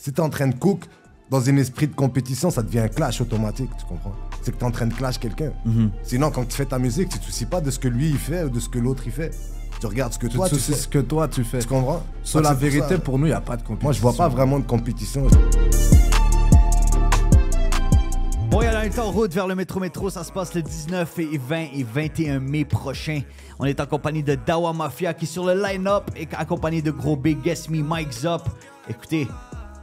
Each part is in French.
Si t'es en train de cook, dans un esprit de compétition, ça devient un clash automatique, tu comprends? C'est que t'es en train de clash quelqu'un. Sinon, quand tu fais ta musique, tu te soucies pas de ce que lui il fait ou de ce que l'autre il fait. Tu regardes ce que toi tu fais. ce que toi tu fais. Tu comprends? Sur la vérité, pour nous, il n'y a pas de compétition. Moi, je vois pas vraiment de compétition. Montréal est en route vers le Métro. Ça se passe le 19 et 20 et 21 mai prochain. On est en compagnie de Dawa Mafia qui est sur le line-up et accompagné de Gros Big, Guess Me, Mike's Up. Écoutez,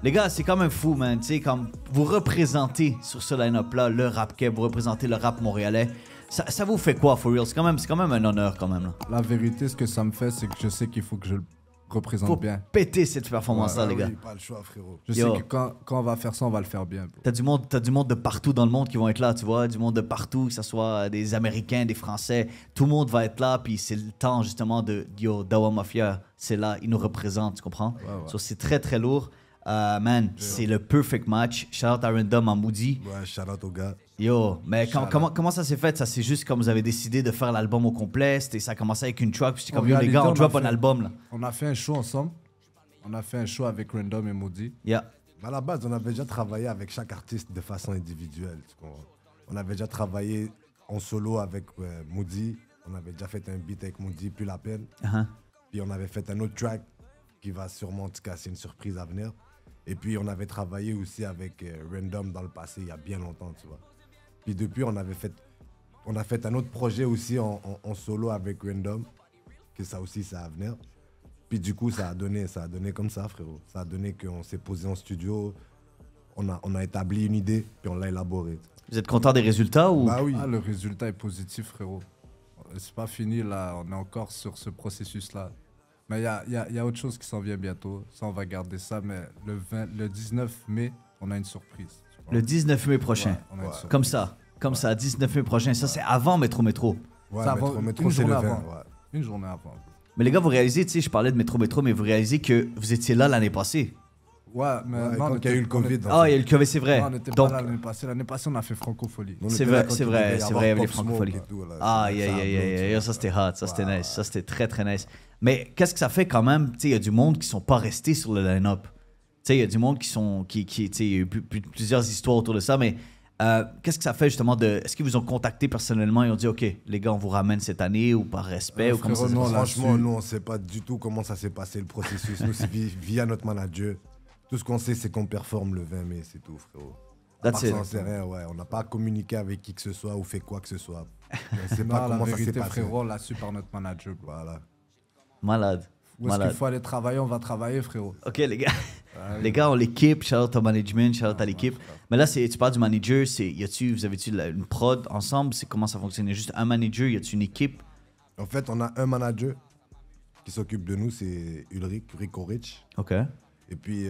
les gars, c'est quand même fou, man. Tu sais, comme vous représentez sur ce line-up-là le rap keb, vous représentez le rap montréalais. Ça vous fait quoi, for real? C'est quand même un honneur, quand même. Là. La vérité, ce que ça me fait, c'est que je sais qu'il faut que je le représente bien. Péter cette performance-là, les gars. Oui, pas le choix, frérot. Je sais que quand on va faire ça, on va le faire bien. Bro. T'as du monde de partout dans le monde qui vont être là, tu vois. Du monde de partout, que ce soit des Américains, des Français. Tout le monde va être là, puis c'est le temps, justement, de Dawa Mafia. C'est là, il nous représente, tu comprends? So, c'est très, très lourd. Man, c'est le perfect match. Shout out à Random en Moody. Ouais, shout out aux gars. Yo, mais comment ça s'est fait? Ça c'est juste comme vous avez décidé de faire l'album au complet. Ça a commencé avec une track, puis c'est comme les gars, on drop un album là. On a fait un show ensemble. On a fait un show avec Random et Moody. Yeah. À la base, on avait déjà travaillé avec chaque artiste de façon individuelle. Tu comprends? On avait déjà travaillé en solo avec Moody. On avait déjà fait un beat avec Moody, plus la peine. Puis on avait fait un autre track qui va sûrement te casser une surprise à venir. Et puis on avait travaillé aussi avec Random dans le passé, il y a bien longtemps, tu vois. Puis depuis, on a fait un autre projet aussi en solo avec Random, que ça aussi, ça va venir. Puis du coup, ça a donné comme ça, frérot. Ça a donné qu'on s'est posé en studio, on a établi une idée, puis on l'a élaborée. Vous êtes content des résultats ou? Bah oui. Ah, le résultat est positif, frérot. C'est pas fini, là. On est encore sur ce processus-là. Mais il y a autre chose qui s'en vient bientôt. Ça, on va garder ça. Mais le 19 mai, on a une surprise. Le 19 mai prochain. Ouais, Comme ça, 19 mai prochain. Ça, c'est avant Métro. Ouais, ça Métro, c'est le 20. Ouais. Une journée avant. Mais les gars, vous réalisez, tu sais, je parlais de Métro, mais vous réalisez que vous étiez là l'année passée. Ouais, mais quand il y a eu le Covid. Ah, il y a eu le Covid, c'est vrai. Non, on n'était Donc, pas là l'année passée. L'année passée, on a fait Francofolie. C'est vrai, il y avait les francopholies. Ça c'était hot, ça c'était nice, ça c'était très très nice. Mais qu'est-ce que ça fait quand même, tu sais, il y a du monde qui sont pas restés sur le line-up. Tu sais, il y a du monde qui tu sais, il y a eu plusieurs histoires autour de ça, mais qu'est-ce que ça fait justement est-ce qu'ils vous ont contacté personnellement et ont dit, OK, les gars, on vous ramène cette année ou par respect ou comment ça s'est passé? Franchement, nous, on sait pas du tout comment ça s'est passé le processus. Nous, c'est via notre manager. Tout ce qu'on sait, c'est qu'on performe le 20 mai, c'est tout, frérot. That's it. On sait rien, ouais. On n'a pas communiqué avec qui que ce soit ou fait quoi que ce soit. On sait pas Non, comment la ça s'est vérité, passé. frérot, on l'a su par notre manager. Voilà. Malade. Où est-ce qu'il faut aller travailler, on va travailler, frérot. OK, les gars. Les gars, on l'équipe. Shout out au management, shout out à l'équipe. Mais là, tu parles du manager. Vous avez-tu une prod ensemble? Comment ça fonctionne? Il y a juste un manager? Y a-tu une équipe? En fait, on a un manager qui s'occupe de nous, c'est Ulrich Rich. OK. Et puis,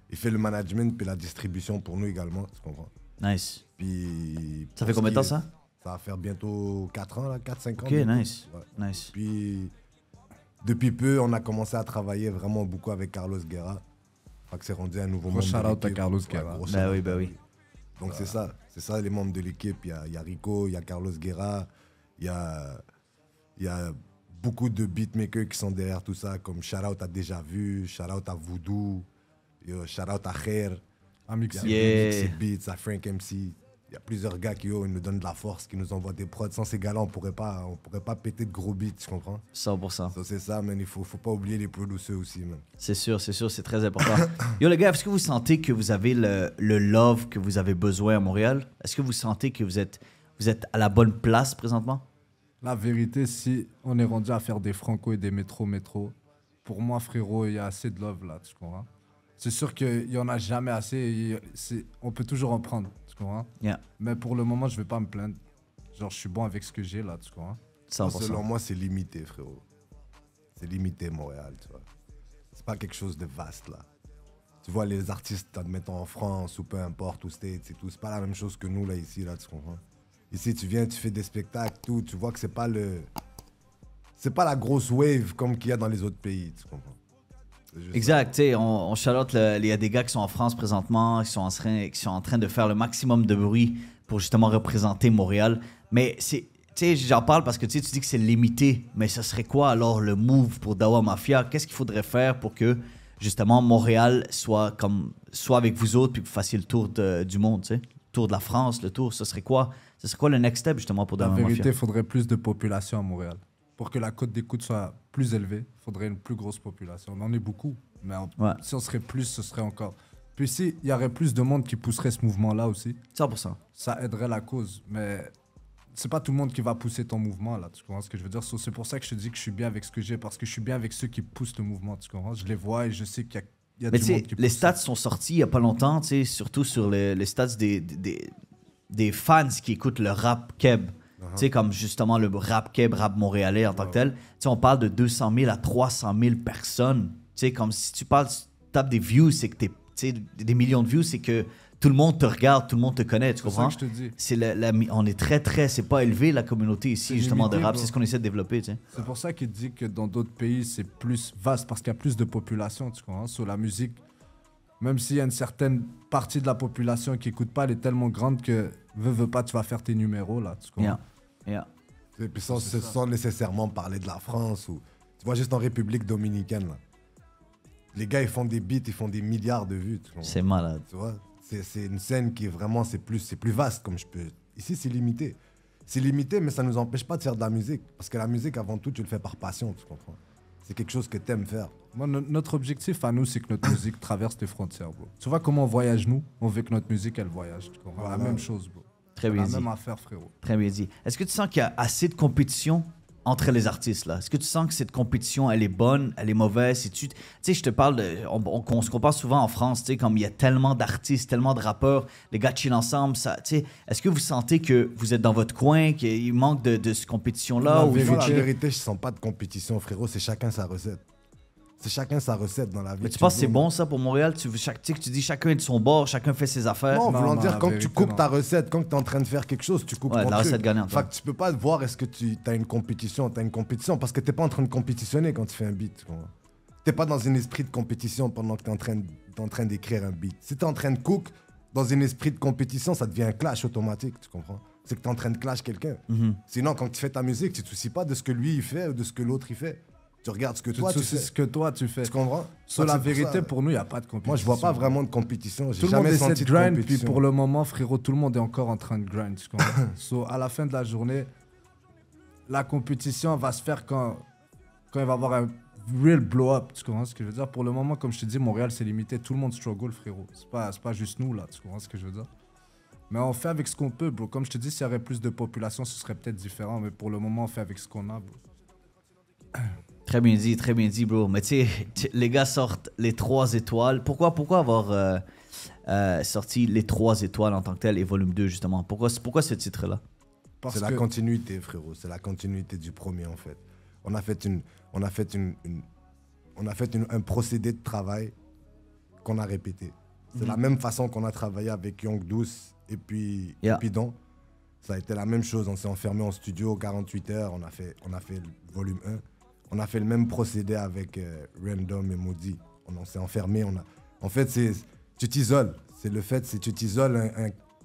il fait le management puis la distribution pour nous également, tu comprends? Nice. Puis, Ça fait combien de temps, ça? Ça va faire bientôt 4 ans, là, 4-5 ans. OK, bientôt. nice. Ouais. Nice. Puis, depuis peu, on a commencé à travailler vraiment beaucoup avec Carlos Guerra. Fait que c'est rendu un nouveau membre de shout-out à l'équipe. Carlos Guerra. Gros Bah shout-out à oui. lui. Donc c'est ça les membres de l'équipe. Il y a Rico, il y a Carlos Guerra, il y a beaucoup de beatmakers qui sont derrière tout ça, comme shout-out à Déjà Vu, shout-out à Voodoo, shout-out à Kher, À Mixi. Yeah. Beats, à Frank MC. Il y a plusieurs gars qui ils nous donnent de la force, qui nous envoient des prods. Sans ces gars-là, on pourrait pas péter de gros beats, tu comprends? 100%. Ça, c'est ça, man. Il faut pas oublier les producers aussi, man. C'est sûr, c'est très important. Yo, les gars, est-ce que vous sentez que vous avez le love que vous avez besoin à Montréal? Est-ce que vous sentez que vous êtes à la bonne place présentement? La vérité, si on est rendu à faire des Franco et des métro, pour moi, frérot, il y a assez de love là, tu comprends? C'est sûr qu'il n'y en a jamais assez. On peut toujours en prendre, tu comprends? Yeah. Mais pour le moment, je vais pas me plaindre. Genre, je suis bon avec ce que j'ai là, tu comprends? 100%. Selon moi, c'est limité, frérot. C'est limité, Montréal, tu vois. C'est pas quelque chose de vaste, là. Tu vois, les artistes, admettons, en France ou peu importe, ou States et tout, c'est pas la même chose que nous, là, ici, là, tu comprends? Ici, tu viens, tu fais des spectacles, tout, tu vois que c'est pas la grosse wave comme qu'il y a dans les autres pays, tu comprends? Exact, tu sais, on shout-out, il y a des gars qui sont en France présentement, qui sont en train de faire le maximum de bruit pour justement représenter Montréal. Mais tu sais, j'en parle parce que tu dis que c'est limité, mais ce serait quoi alors le move pour Dawa Mafia? Qu'est-ce qu'il faudrait faire pour que justement, Montréal soit avec vous autres, puis que vous fassiez le tour du monde, tu sais? Le tour de la France, le tour, ce serait quoi? Ce serait quoi le next step, justement, pour La Dawah vérité, Mafia? il faudrait plus de population à Montréal. Pour que la cote d'écoute soit plus élevée, il faudrait une plus grosse population. On en est beaucoup, mais Ouais. si on serait plus, ce serait encore... Puis si il y aurait plus de monde qui pousserait ce mouvement-là aussi, 100%. ça aiderait la cause. Mais c'est pas tout le monde qui va pousser ton mouvement, là. Tu comprends ce que je veux dire? C'est pour ça que je te dis que je suis bien avec ce que j'ai, parce que je suis bien avec ceux qui poussent le mouvement, tu comprends? Je les vois et je sais qu'il y a Mais du tu monde sais, qui les pousse. stats sont sortis il n'y a pas longtemps, tu sais, surtout sur les stats des fans qui écoutent le rap keb. Tu sais, comme justement le rap keb, rap montréalais en tant que tel. Tu sais, on parle de 200 000 à 300 000 personnes. Tu sais, comme si tu tapes des views, c'est que tu sais, des millions de views, c'est que tout le monde te regarde, tout le monde te connaît, tu C'est ça comprends? que je te dis. On est très, c'est pas élevé la communauté ici, C'est justement, de limité, rap. bro. C'est ce qu'on essaie de développer, tu sais. C'est pour ça qu'il dit que dans d'autres pays, c'est plus vaste, parce qu'il y a plus de population, tu comprends? Sur la musique, même s'il y a une certaine partie de la population qui écoute pas, elle est tellement grande que, veux pas, tu vas faire tes numéros, là, tu comprends? Yeah. Et puis sans nécessairement parler de la France. Ou... Tu vois, juste en République dominicaine, là. Les gars, ils font des beats, ils font des milliards de vues. Tu comprends? C'est malade. Tu vois, c'est une scène qui est vraiment, c'est plus vaste, comme je peux. Ici, c'est limité. C'est limité, mais ça nous empêche pas de faire de la musique. Parce que la musique, avant tout, tu le fais par passion, tu comprends? C'est quelque chose que t'aimes faire. Moi, notre objectif à nous, c'est que notre musique traverse les frontières, bro. Tu vois comment on voyage, nous? On veut que notre musique, elle voyage, tu comprends? Voilà. La même chose, bro. Très bien La dit. même affaire, frérot. Très bien dit. Est-ce que tu sens qu'il y a assez de compétition entre les artistes, là? Est-ce que tu sens que cette compétition, elle est bonne, elle est mauvaise? Tu sais, je te parle de... On se compare souvent en France, tu sais, comme il y a tellement d'artistes, tellement de rappeurs, les gars chillent ensemble, ça, tu sais. Est-ce que vous sentez que vous êtes dans votre coin, qu'il manque de cette compétition-là? Ou Moi, la vérité, je sens pas de compétition, frérot. C'est chacun sa recette. C'est chacun sa recette dans la vie. Mais tu penses que c'est bon, ça, pour Montréal? Tu sais que tu dis chacun est de son bord, chacun fait ses affaires? Non, voulant dire, la quand vérité, tu coupes non. ta recette, quand tu es en train de faire quelque chose, tu coupes Ouais, ton la truc. recette gagnante, Fait ouais. que tu peux pas voir est-ce que tu as une compétition, parce que t'es pas en train de compétitionner quand tu fais un beat. Tu comprends? T'es pas dans un esprit de compétition pendant que t'es en train d'écrire un beat. Si t'es en train de cook, dans un esprit de compétition, ça devient un clash automatique, tu comprends? C'est que t'es en train de clash quelqu'un. Sinon, quand tu fais ta musique, tu te soucies pas de ce que lui il fait ou de ce que l'autre il fait. Tu regardes ce que Tu toi te tu soucies fais. ce que toi, tu fais. Tu comprends? Sur Donc, la c'est pour vérité, ça. pour nous, il n'y a pas de compétition. Moi, je vois pas vraiment de compétition. J'ai Tout le monde jamais essaie senti de de grind, puis compétition. pour le moment, frérot, tout le monde est encore en train de grind. Tu comprends? So, à la fin de la journée, la compétition va se faire quand il va y avoir un real blow-up. Tu comprends ce que je veux dire? Pour le moment, comme je te dis, Montréal, c'est limité. Tout le monde struggle, frérot. C'est pas juste nous, là. Tu comprends ce que je veux dire? Mais on fait avec ce qu'on peut, bro. Comme je te dis, s'il y avait plus de population, ce serait peut-être différent. Mais pour le moment, on fait avec ce qu'on a, bro. Très bien dit, bro. Mais tu sais, les gars sortent les 3 étoiles. Pourquoi avoir sorti les 3 étoiles en tant que tel et volume 2, justement? Pourquoi ce titre-là? Parce C'est la que continuité, frérot. C'est la continuité du premier, en fait. On a fait un procédé de travail qu'on a répété. C'est la même façon qu'on a travaillé avec Young Douce et puis Don. Ça a été la même chose. On s'est enfermé en studio 48 heures. On a fait le volume 1. On a fait le même procédé avec Random et Moody. On s'est enfermé. En fait, tu t'isoles. Tu t'isoles,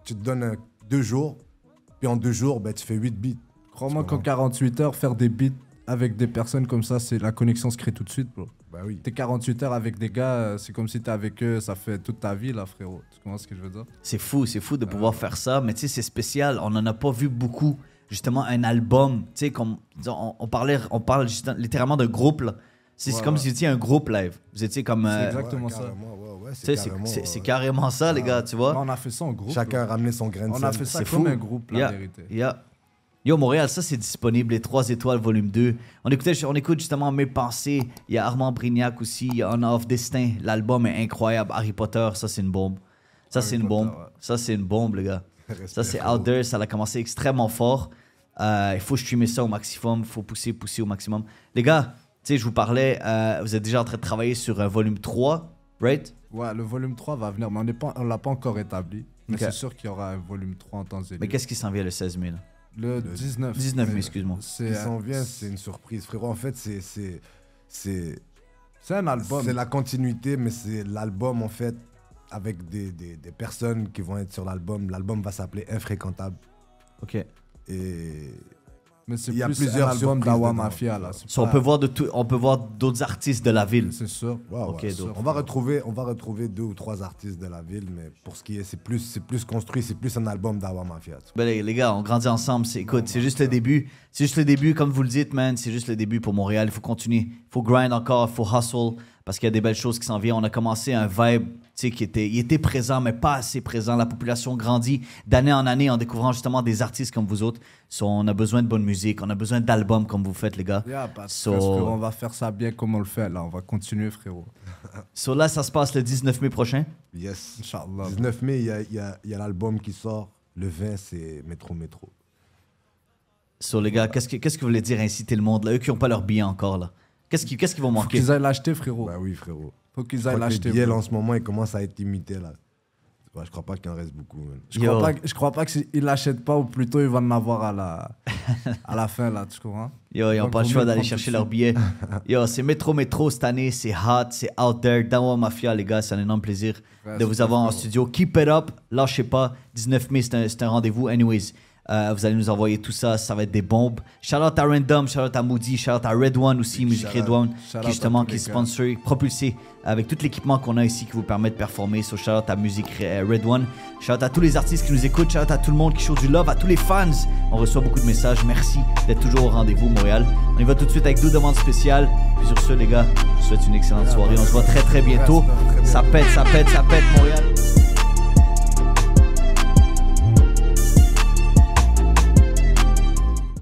tu te donnes 2 jours. Puis en 2 jours, ben, tu fais 8 beats. crois-moi qu'en 48 heures, faire des beats avec des personnes comme ça, c'est la connexion se crée tout de suite, bro. Bah oui. T'es 48 heures avec des gars, c'est comme si t'es avec eux, ça fait toute ta vie, là, frérot. Tu comprends ce que je veux dire? C'est fou de pouvoir faire ça. Mais tu sais, c'est spécial. On n'en a pas vu beaucoup. Justement, un album. Tu sais, comme on parle littéralement de groupe, là. C'est comme si vous étiez un groupe live. Vous étiez comme. C'est exactement ça. Ouais, C'est carrément ça, les gars, tu vois. Mais on a fait ça en groupe. Chacun là. a ramené son grain de On sel. a fait ça C'est comme fou. un groupe, la vérité. Yo, Montréal, ça c'est disponible, les 3 étoiles, volume 2. On écoute justement Mes Pensées. Il y a Armand Brignac aussi. Il y a On Off Destin. L'album est incroyable. Harry Potter, ça c'est une bombe. Ça Harry c'est une Potter, bombe. ouais. Ça c'est une bombe, les gars. Respect, Ça c'est frérot. out there. Ça a commencé extrêmement fort. Il faut streamer ça au maximum. Il faut pousser au maximum. Les gars, tu sais, je vous parlais, vous êtes déjà en train de travailler sur un volume 3, right? Ouais, le volume 3 va venir, mais on l'a pas encore établi. Mais Ok. c'est sûr qu'il y aura un volume 3 en temps et lieu. Mais qu'est-ce qui s'en vient le 16 000? Le 19. 19 mai, excuse-moi. Ce qui s'en vient, c'est une surprise, frérot. En fait, c'est un album. c'est la continuité, mais c'est l'album, en fait, avec des personnes qui vont être sur l'album. L'album va s'appeler Infréquentable. OK. Et Mais c'est Il y a plus plusieurs un album surprises d'Awa dedans. Mafia, là. So, on peut voir d'autres artistes de la ville. C'est sûr. Ouais, Ok, ouais. donc. On va retrouver 2 ou 3 artistes de la ville, mais pour ce qui est, c'est plus construit, c'est plus un album d'Awa Mafia. Ben, les gars, on grandit ensemble. Écoute, c'est juste le début. C'est juste le début, comme vous le dites, man. C'est juste le début pour Montréal. Il faut continuer. Il faut grind encore. Il faut hustle. Parce qu'il y a des belles choses qui s'en viennent. On a commencé un vibe qui était présent, mais pas assez présent. La population grandit d'année en année en découvrant justement des artistes comme vous autres. So, on a besoin de bonne musique. On a besoin d'albums comme vous faites, les gars. Yeah, parce qu'on va faire ça bien comme on le fait, là. On va continuer, frérot. So, là, ça se passe le 19 mai prochain. Yes. Inch'Allah. 19 mai, il y a l'album qui sort. Le 20, c'est Métro. So, les gars, qu'est-ce que vous voulez dire inciter le monde, là? Eux qui n'ont pas leur billet encore, là. Qu'est-ce qui vont Faut manquer? qu'ils aillent l'acheter, frérot. Bah oui, frérot. Faut qu'ils Je aillent crois que les l'acheter. billets, là, bro. en ce moment, ils commencent à être imités, là. Ouais, je crois pas qu'il en reste beaucoup. Man. Je crois pas qu'ils l'achètent pas, ou plutôt ils vont en avoir à la fin, là, tu comprends? Yo, ils n'ont Donc, pas le faut choix mieux d'aller prendre chercher tout de leur suite. billet. Yo, c'est Métro cette année, c'est hot, c'est out there. Dawa Mafia, les gars, c'est un énorme plaisir Ouais, de vous c'est avoir en frérot. studio. Keep it up, lâchez pas. 19 mai, c'est un rendez-vous. Anyways, vous allez nous envoyer tout ça, ça va être des bombes. Shout out à Random, shout out à Moody, shout out à Red One aussi, Musique shout Red out. One, Shout out qui à justement tous qui les est gars. sponsoré, propulsé avec tout l'équipement qu'on a ici qui vous permet de performer. So shout out à Musique Red One, shout out à tous les artistes qui nous écoutent, shout out à tout le monde qui show du love, à tous les fans. On reçoit beaucoup de messages, merci d'être toujours au rendez-vous Montréal. On y va tout de suite avec 2 demandes spéciales. Puis sur ce les gars, je vous souhaite une excellente soirée. On se voit très très bientôt. Ça pète Montréal.